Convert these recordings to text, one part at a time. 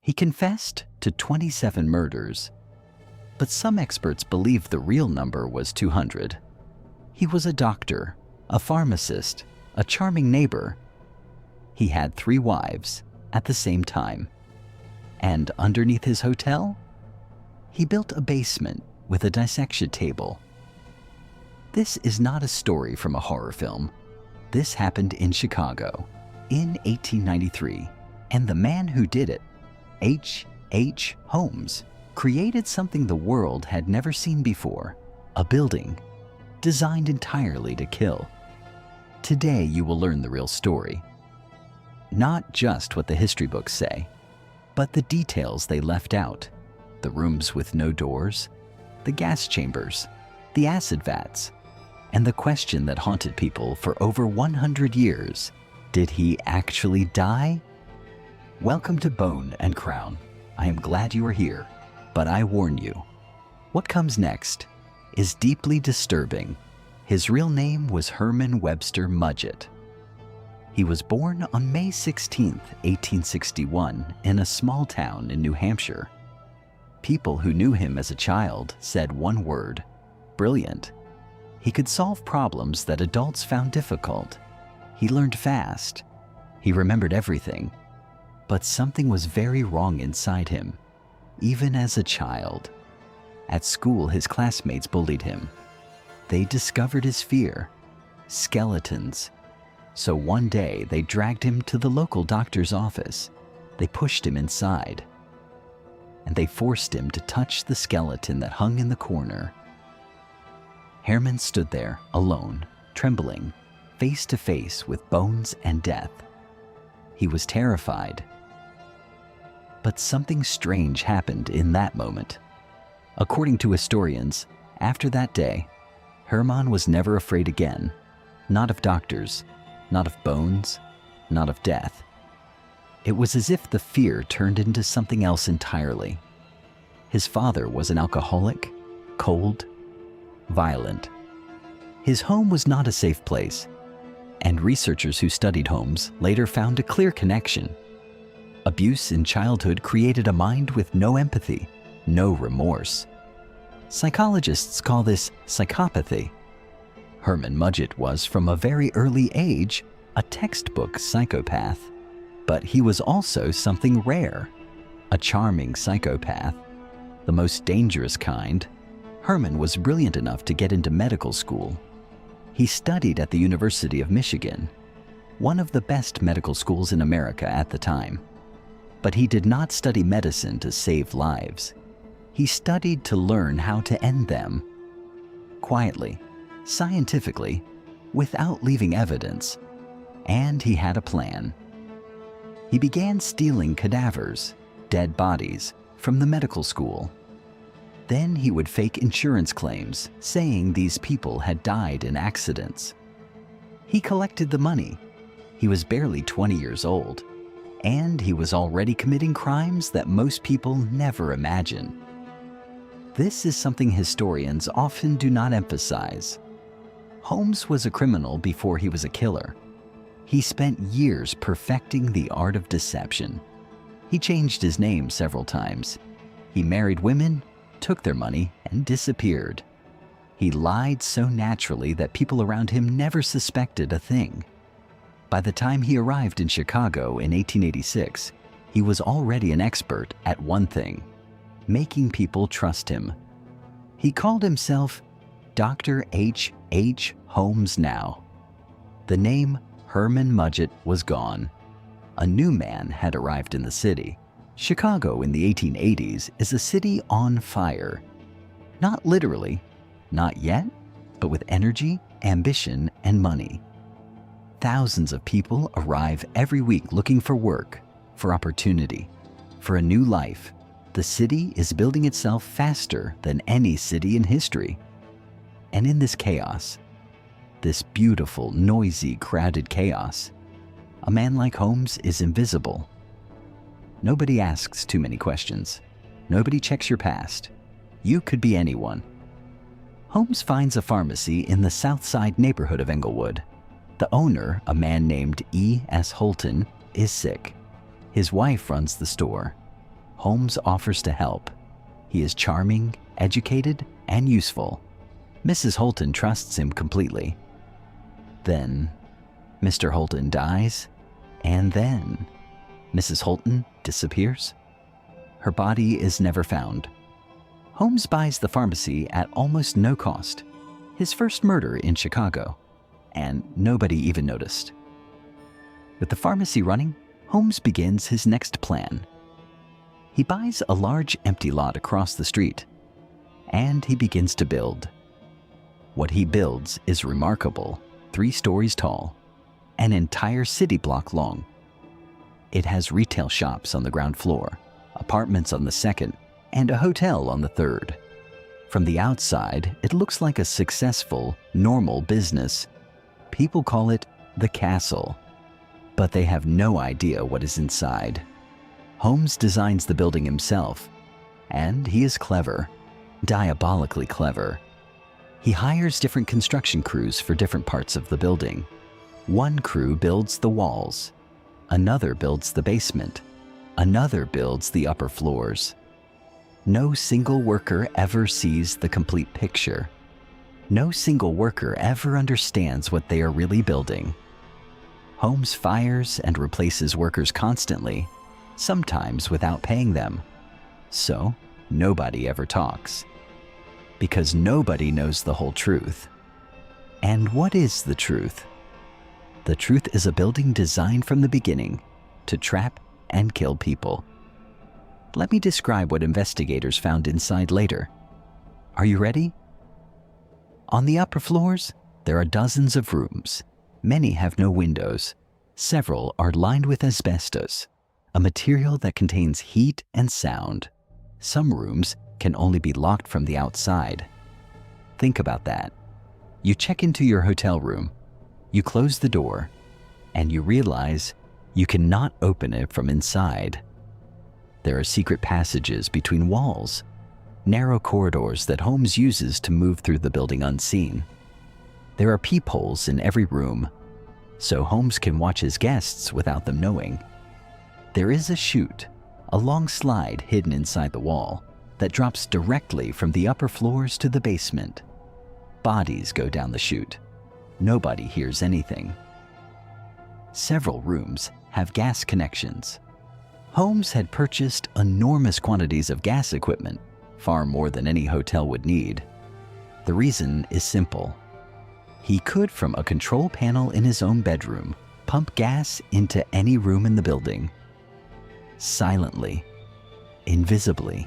He confessed to 27 murders, but some experts believe the real number was 200. He was a doctor, a pharmacist, a charming neighbor. He had 3 wives at the same time. And underneath his hotel, he built a basement with a dissection table. This is not a story from a horror film. This happened in Chicago in 1893, and the man who did it, H. Holmes, created something the world had never seen before, a building designed entirely to kill. Today you will learn the real story. Not just what the history books say, but the details they left out. The rooms with no doors, the gas chambers, the acid vats, and the question that haunted people for over 100 years. Did he actually die? Welcome to Bone and Crown. I am glad you are here, but I warn you, what comes next is deeply disturbing. His real name was Herman Webster Mudgett. He was born on May 16, 1861, in a small town in New Hampshire. People who knew him as a child said one word: brilliant. He could solve problems that adults found difficult. He learned fast. He remembered everything. But something was very wrong inside him, even as a child. At school, his classmates bullied him. They discovered his fear: skeletons. So one day, they dragged him to the local doctor's office. They pushed him inside, and they forced him to touch the skeleton that hung in the corner. Herman stood there, alone, trembling, face to face with bones and death. He was terrified. But something strange happened in that moment. According to historians, after that day, Herman was never afraid again. Not of doctors, not of bones, not of death. It was as if the fear turned into something else entirely. His father was an alcoholic, cold, violent. His home was not a safe place, and researchers who studied Holmes later found a clear connection. Abuse in childhood created a mind with no empathy, no remorse. Psychologists call this psychopathy. Herman Mudgett was, from a very early age, a textbook psychopath. But he was also something rare, a charming psychopath, the most dangerous kind. Herman was brilliant enough to get into medical school. He studied at the University of Michigan, one of the best medical schools in America at the time. But he did not study medicine to save lives. He studied to learn how to end them. Quietly, scientifically, without leaving evidence. And he had a plan. He began stealing cadavers, dead bodies, from the medical school. Then he would fake insurance claims, saying these people had died in accidents. He collected the money. He was barely 20 years old, and he was already committing crimes that most people never imagine. This is something historians often do not emphasize. Holmes was a criminal before he was a killer. He spent years perfecting the art of deception. He changed his name several times. He married women, took their money, and disappeared. He lied so naturally that people around him never suspected a thing. By the time he arrived in Chicago in 1886, he was already an expert at one thing: making people trust him. He called himself Dr. H. Holmes now. The name Herman Mudgett was gone. A new man had arrived in the city. Chicago in the 1880s is a city on fire. Not literally, not yet, but with energy, ambition, and money. Thousands of people arrive every week looking for work, for opportunity, for a new life. The city is building itself faster than any city in history. And in this chaos, this beautiful, noisy, crowded chaos, a man like Holmes is invisible. Nobody asks too many questions. Nobody checks your past. You could be anyone. Holmes finds a pharmacy in the South Side neighborhood of Englewood. The owner, a man named E.S. Holton, is sick. His wife runs the store. Holmes offers to help. He is charming, educated, and useful. Mrs. Holton trusts him completely. Then, Mr. Holton dies, and then Mrs. Holton disappears. Her body is never found. Holmes buys the pharmacy at almost no cost, his first murder in Chicago, and nobody even noticed. With the pharmacy running, Holmes begins his next plan. He buys a large empty lot across the street, and he begins to build. What he builds is remarkable, 3 stories tall, an entire city block long. It has retail shops on the ground floor, apartments on the second, and a hotel on the third. From the outside, it looks like a successful, normal business. People call it the castle, but they have no idea what is inside. Holmes designs the building himself, and he is clever, diabolically clever. He hires different construction crews for different parts of the building. One crew builds the walls, another builds the basement, another builds the upper floors. No single worker ever sees the complete picture. No single worker ever understands what they are really building. Holmes fires and replaces workers constantly, sometimes without paying them. So, nobody ever talks. Because nobody knows the whole truth. And what is the truth? The truth is a building designed from the beginning to trap and kill people. Let me describe what investigators found inside later. Are you ready? On the upper floors, there are dozens of rooms. Many have no windows. Several are lined with asbestos, a material that contains heat and sound. Some rooms can only be locked from the outside. Think about that. You check into your hotel room, you close the door, and you realize you cannot open it from inside. There are secret passages between walls, narrow corridors that Holmes uses to move through the building unseen. There are peepholes in every room, so Holmes can watch his guests without them knowing. There is a chute, a long slide hidden inside the wall, that drops directly from the upper floors to the basement. Bodies go down the chute. Nobody hears anything. Several rooms have gas connections. Holmes had purchased enormous quantities of gas equipment, far more than any hotel would need. The reason is simple. He could, from a control panel in his own bedroom, pump gas into any room in the building. Silently, invisibly,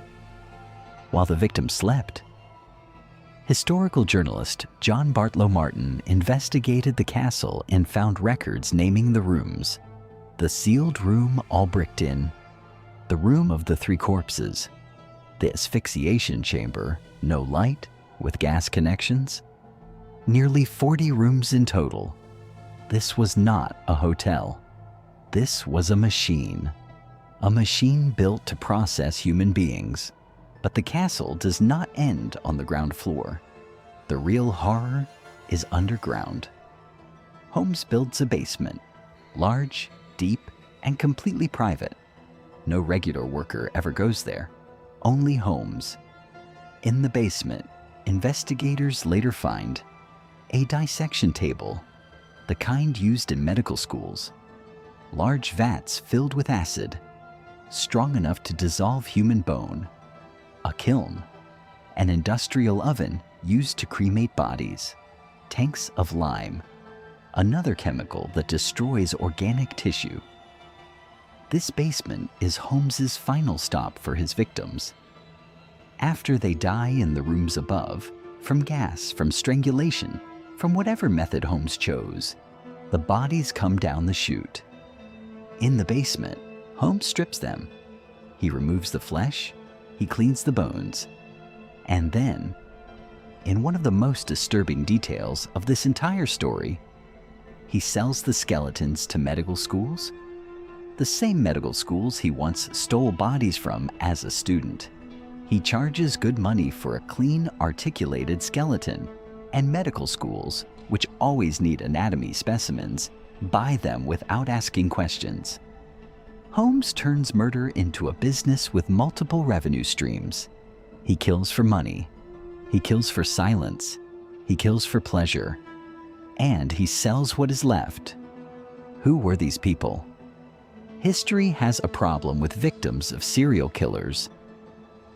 while the victim slept. Historical journalist John Bartlow Martin investigated the castle and found records naming the rooms. The sealed room all bricked in, the room of the 3 corpses, the asphyxiation chamber, no light, with gas connections. Nearly 40 rooms in total. This was not a hotel. This was a machine built to process human beings. But the castle does not end on the ground floor. The real horror is underground. Holmes builds a basement, large, deep, and completely private. No regular worker ever goes there, only Holmes. In the basement, investigators later find a dissection table, the kind used in medical schools, large vats filled with acid, strong enough to dissolve human bone, a kiln, an industrial oven used to cremate bodies, tanks of lime, another chemical that destroys organic tissue. This basement is Holmes's final stop for his victims. After they die in the rooms above, from gas, from strangulation, from whatever method Holmes chose, the bodies come down the chute. In the basement, Holmes strips them. He removes the flesh, he cleans the bones, and then, in one of the most disturbing details of this entire story, he sells the skeletons to medical schools, the same medical schools he once stole bodies from as a student. He charges good money for a clean, articulated skeleton, and medical schools, which always need anatomy specimens, buy them without asking questions. Holmes turns murder into a business with multiple revenue streams. He kills for money. He kills for silence. He kills for pleasure. And he sells what is left. Who were these people? History has a problem with victims of serial killers.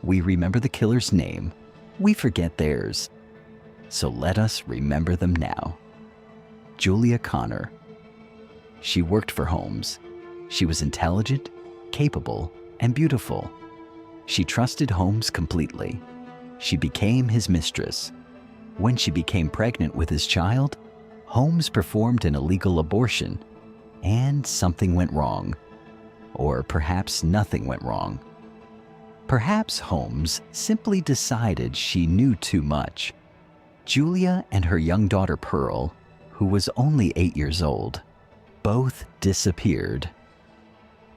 We remember the killer's name. We forget theirs. So let us remember them now. Julia Connor. She worked for Holmes. She was intelligent, capable, and beautiful. She trusted Holmes completely. She became his mistress. When she became pregnant with his child, Holmes performed an illegal abortion, and something went wrong. Or perhaps nothing went wrong. Perhaps Holmes simply decided she knew too much. Julia and her young daughter Pearl, who was only 8 years old, both disappeared.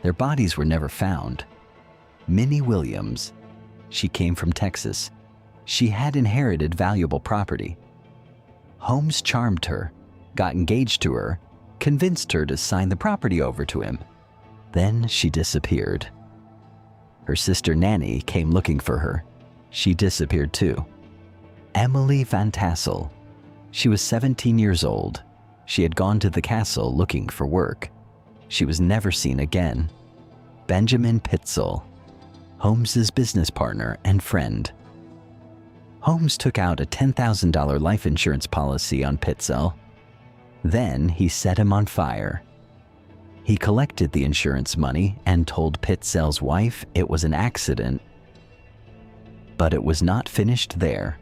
Their bodies were never found. Minnie Williams, she came from Texas. She had inherited valuable property. Holmes charmed her, got engaged to her, convinced her to sign the property over to him. Then she disappeared. Her sister Nanny came looking for her. She disappeared too. Emily Van Tassel. She was 17 years old. She had gone to the castle looking for work. She was never seen again. Benjamin Pitzel, Holmes's business partner and friend. Holmes took out a $10,000 life insurance policy on Pitzel. Then he set him on fire. He collected the insurance money and told Pitzel's wife it was an accident. But it was not finished there.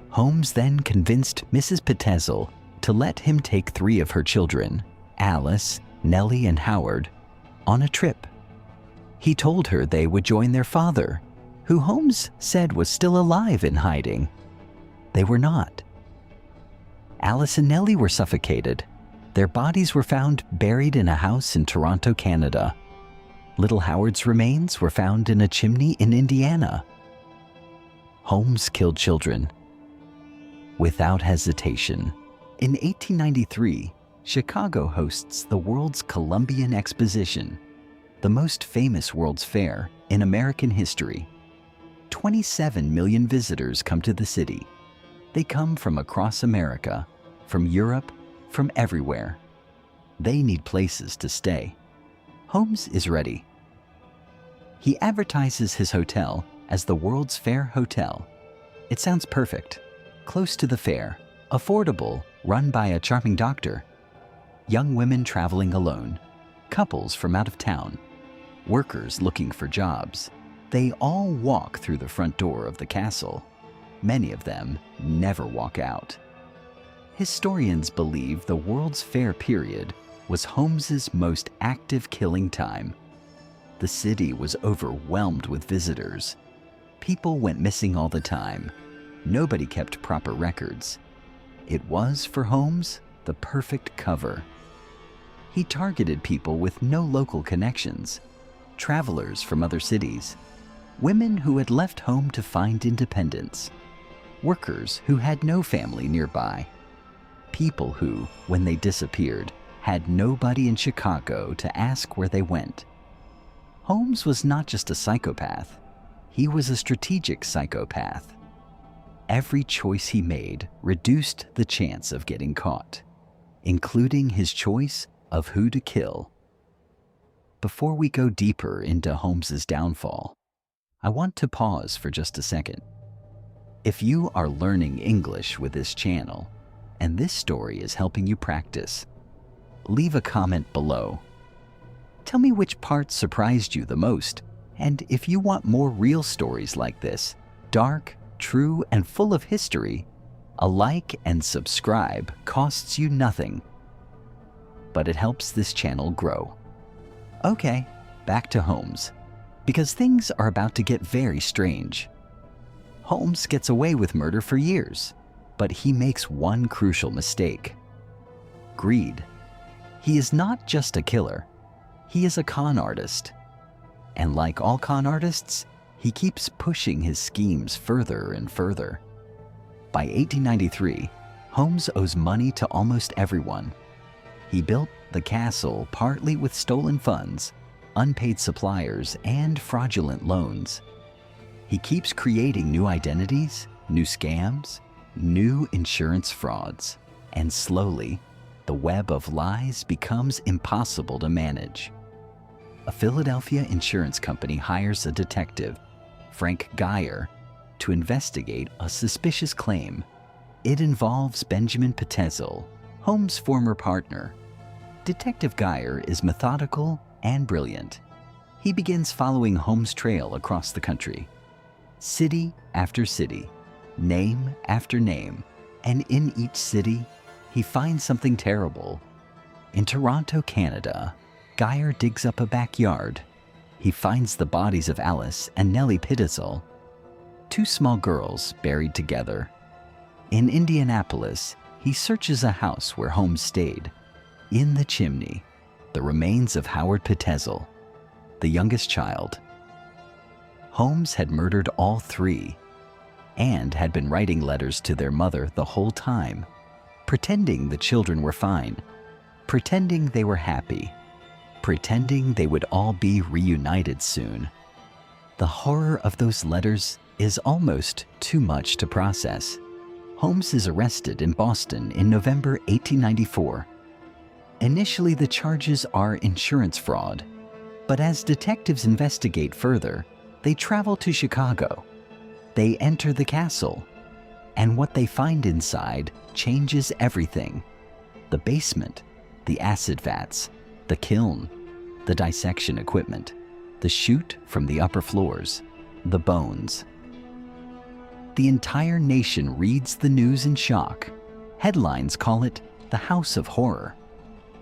Holmes then convinced Mrs. Pitzel to let him take 3 of her children, Alice, Nellie, and Howard, on a trip. He told her they would join their father, who Holmes said was still alive in hiding. They were not. Alice and Nellie were suffocated. Their bodies were found buried in a house in Toronto, Canada. Little Howard's remains were found in a chimney in Indiana. Holmes killed children without hesitation. In 1893, Chicago hosts the World's Columbian Exposition, the most famous World's Fair in American history. 27 million visitors come to the city. They come from across America, from Europe, from everywhere. They need places to stay. Holmes is ready. He advertises his hotel as the World's Fair Hotel. It sounds perfect. Close to the fair, affordable, run by a charming doctor. Young women traveling alone, couples from out of town, workers looking for jobs. They all walk through the front door of the castle. Many of them never walk out. Historians believe the World's Fair period was Holmes's most active killing time. The city was overwhelmed with visitors. People went missing all the time. Nobody kept proper records. It was, for Holmes, the perfect cover. He targeted people with no local connections, travelers from other cities, women who had left home to find independence, workers who had no family nearby, people who, when they disappeared, had nobody in Chicago to ask where they went. Holmes was not just a psychopath, he was a strategic psychopath. Every choice he made reduced the chance of getting caught, including his choice of who to kill. Before we go deeper into Holmes's downfall, I want to pause for just a second. If you are learning English with this channel, and this story is helping you practice, leave a comment below. Tell me which part surprised you the most, and if you want more real stories like this, dark, true, and full of history, a like and subscribe costs you nothing, but it helps this channel grow. Okay, back to Holmes, because things are about to get very strange. Holmes gets away with murder for years, but he makes one crucial mistake: greed. He is not just a killer, he is a con artist. And like all con artists, he keeps pushing his schemes further and further. By 1893, Holmes owes money to almost everyone. He built the castle partly with stolen funds, unpaid suppliers, and fraudulent loans. He keeps creating new identities, new scams, new insurance frauds, and slowly, the web of lies becomes impossible to manage. A Philadelphia insurance company hires a detective, Frank Geyer, to investigate a suspicious claim. It involves Benjamin Petezel, Holmes' former partner. Detective Geyer is methodical and brilliant. He begins following Holmes' trail across the country, city after city, name after name, and in each city, he finds something terrible. In Toronto, Canada, Geyer digs up a backyard. He finds the bodies of Alice and Nellie Petezel, two small girls buried together. In Indianapolis, he searches a house where Holmes stayed. In the chimney, the remains of Howard Petezel, the youngest child. Holmes had murdered all three and had been writing letters to their mother the whole time, pretending the children were fine, pretending they were happy, pretending they would all be reunited soon. The horror of those letters is almost too much to process. Holmes is arrested in Boston in November 1894. Initially, the charges are insurance fraud, but as detectives investigate further, they travel to Chicago. They enter the castle, and what they find inside changes everything. The basement, the acid vats, the kiln, the dissection equipment, the chute from the upper floors, the bones. The entire nation reads the news in shock. Headlines call it the House of Horror.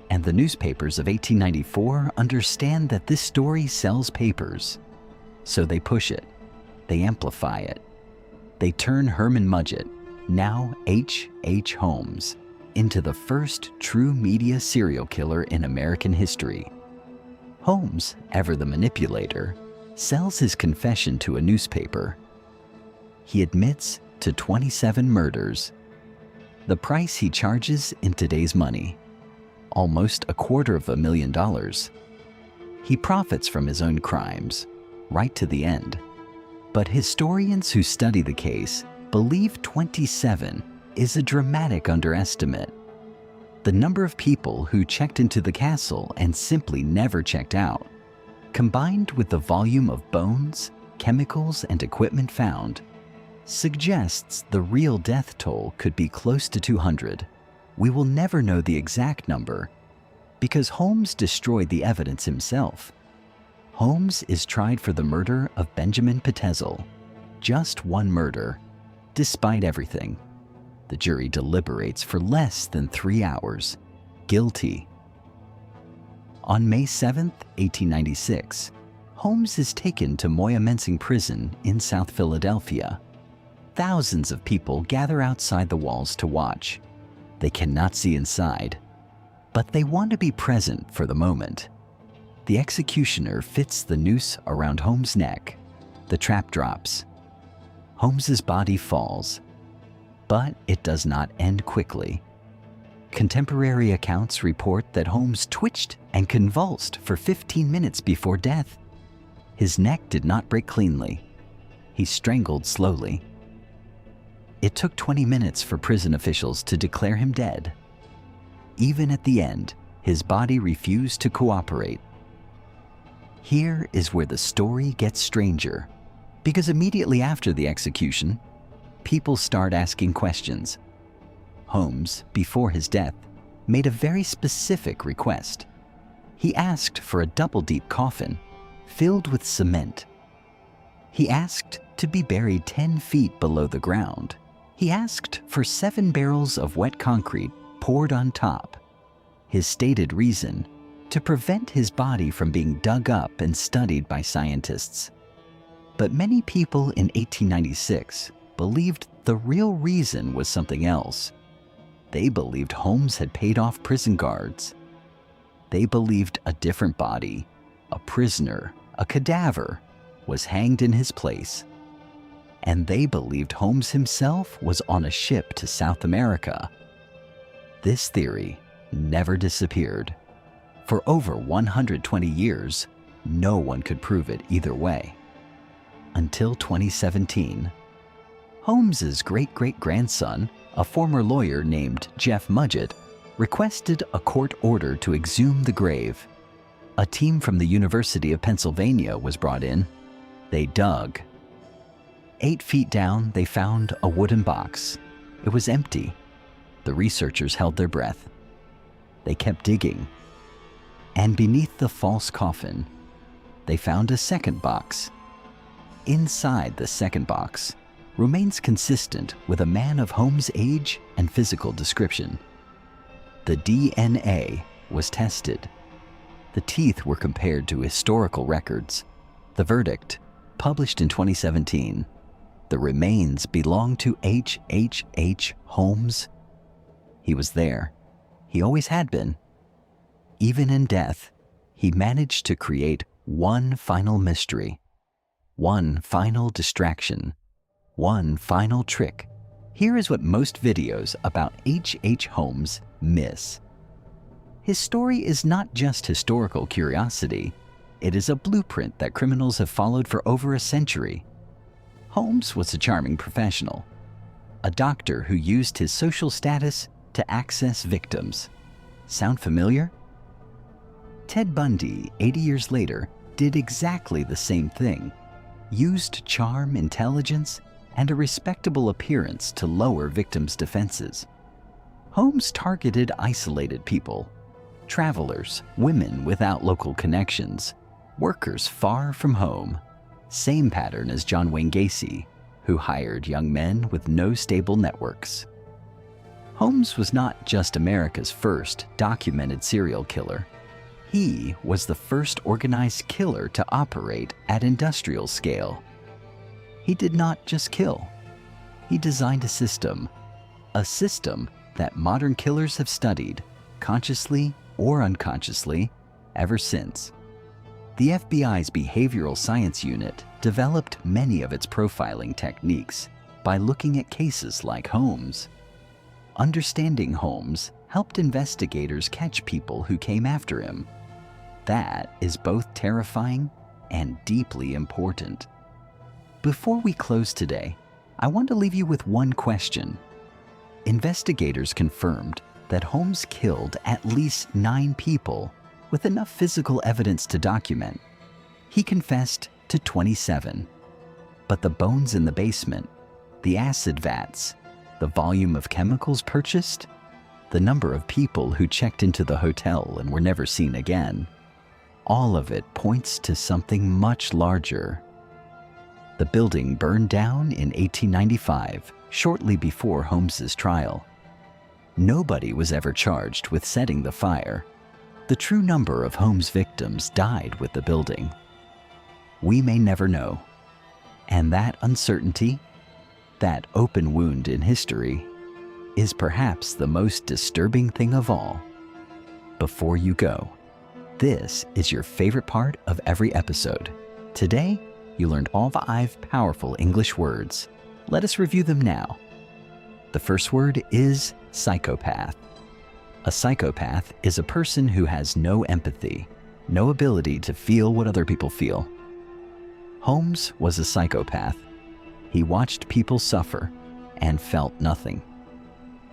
And the newspapers of 1894 understand that this story sells papers. So they push it. They amplify it. They turn Herman Mudgett, now H.H. Holmes, into the first true media serial killer in American history. Holmes, ever the manipulator, sells his confession to a newspaper. He admits to 27 murders. The price he charges in today's money, almost $250,000. He profits from his own crimes, right to the end. But historians who study the case believe 27 is a dramatic underestimate. The number of people who checked into the castle and simply never checked out, combined with the volume of bones, chemicals, and equipment found, suggests the real death toll could be close to 200. We will never know the exact number because Holmes destroyed the evidence himself. Holmes is tried for the murder of Benjamin Petezel, just one murder, despite everything. The jury deliberates for less than 3 hours. Guilty. On May 7, 1896, Holmes is taken to Moyamensing Prison in South Philadelphia. Thousands of people gather outside the walls to watch. They cannot see inside, but they want to be present for the moment. The executioner fits the noose around Holmes' neck. The trap drops. Holmes's body falls, but it does not end quickly. Contemporary accounts report that Holmes twitched and convulsed for 15 minutes before death. His neck did not break cleanly. He strangled slowly. It took 20 minutes for prison officials to declare him dead. Even at the end, his body refused to cooperate. Here is where the story gets stranger, because immediately after the execution, people start asking questions. Holmes, before his death, made a very specific request. He asked for a double-deep coffin filled with cement. He asked to be buried 10 feet below the ground. He asked for 7 barrels of wet concrete poured on top. His stated reason, to prevent his body from being dug up and studied by scientists. But many people in 1896 believed the real reason was something else. They believed Holmes had paid off prison guards. They believed a different body, a prisoner, a cadaver, was hanged in his place. And they believed Holmes himself was on a ship to South America. This theory never disappeared. For over 120 years, no one could prove it either way. Until 2017. Holmes's great-great-grandson, a former lawyer named Jeff Mudgett, requested a court order to exhume the grave. A team from the University of Pennsylvania was brought in. They dug. 8 feet down, they found a wooden box. It was empty. The researchers held their breath. They kept digging. And beneath the false coffin, they found a second box. Inside the second box, remains consistent with a man of Holmes' age and physical description. The DNA was tested. The teeth were compared to historical records. The verdict, published in 2017, the remains belong to H. Holmes. He was there. He always had been. Even in death, he managed to create one final mystery, one final distraction, one final trick. Here is what most videos about H. Holmes miss. His story is not just historical curiosity. It is a blueprint that criminals have followed for over a century. Holmes was a charming professional, a doctor who used his social status to access victims. Sound familiar? Ted Bundy, 80 years later, did exactly the same thing, used charm, intelligence, and a respectable appearance to lower victims' defenses. Holmes targeted isolated people, travelers, women without local connections, workers far from home. Same pattern as John Wayne Gacy, who hired young men with no stable networks. Holmes was not just America's first documented serial killer. He was the first organized killer to operate at industrial scale. He did not just kill. He designed a system that modern killers have studied, consciously or unconsciously, ever since. The FBI's Behavioral Science Unit developed many of its profiling techniques by looking at cases like Holmes. Understanding Holmes helped investigators catch people who came after him. That is both terrifying and deeply important. Before we close today, I want to leave you with one question. Investigators confirmed that Holmes killed at least 9 people with enough physical evidence to document. He confessed to 27. But the bones in the basement, the acid vats, the volume of chemicals purchased, the number of people who checked into the hotel and were never seen again, all of it points to something much larger. The building burned down in 1895, shortly before Holmes's trial. Nobody was ever charged with setting the fire. The true number of Holmes' victims died with the building. We may never know. And that uncertainty, that open wound in history, is perhaps the most disturbing thing of all. Before you go, this is your favorite part of every episode. Today, you learned all 5 powerful English words. Let us review them now. The first word is psychopath. A psychopath is a person who has no empathy, no ability to feel what other people feel. Holmes was a psychopath. He watched people suffer and felt nothing.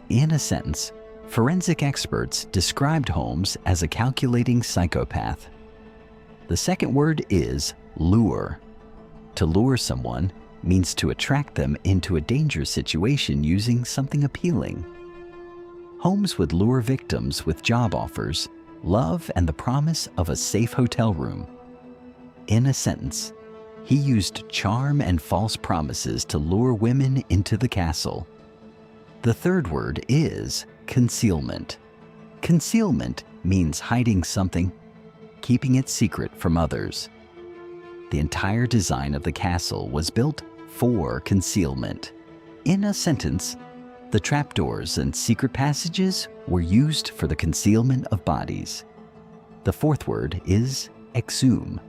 In a sentence, forensic experts described Holmes as a calculating psychopath. The second word is lure. To lure someone means to attract them into a dangerous situation using something appealing. Holmes would lure victims with job offers, love, and the promise of a safe hotel room. In a sentence, he used charm and false promises to lure women into the castle. The third word is concealment. Concealment means hiding something, keeping it secret from others. The entire design of the castle was built for concealment. In a sentence, the trapdoors and secret passages were used for the concealment of bodies. The fourth word is exhume.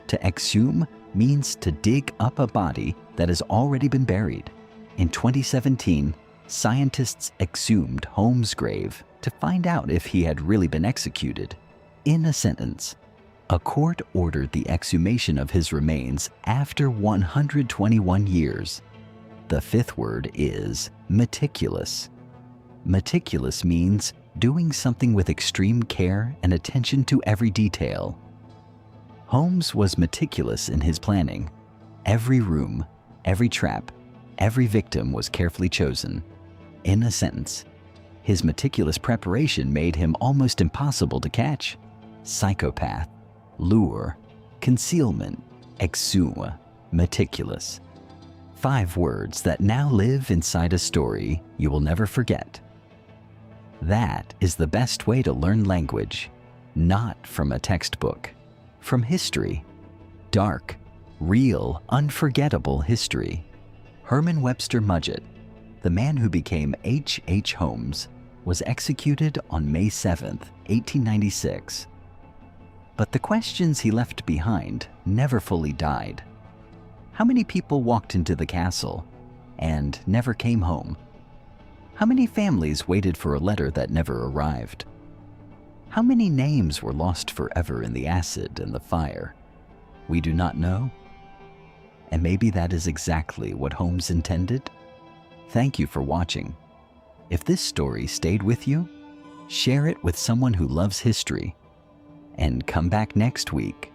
To exhume means to dig up a body that has already been buried. In 2017, scientists exhumed Holmes' grave to find out if he had really been executed. In a sentence, A court ordered the exhumation of his remains after 121 years. The fifth word is meticulous. Meticulous means doing something with extreme care and attention to every detail. Holmes was meticulous in his planning. Every room, every trap, every victim was carefully chosen. In a sentence, his meticulous preparation made him almost impossible to catch. Psychopath, lure, concealment, exhume, meticulous. 5 words that now live inside a story you will never forget. That is the best way to learn language, not from a textbook, from history. Dark, real, unforgettable history. Herman Webster Mudgett, the man who became H. Holmes, was executed on May 7th, 1896. But the questions he left behind never fully died. How many people walked into the castle and never came home? How many families waited for a letter that never arrived? How many names were lost forever in the acid and the fire? We do not know. And maybe that is exactly what Holmes intended. Thank you for watching. If this story stayed with you, share it with someone who loves history. And come back next week,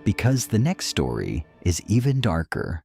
because the next story is even darker.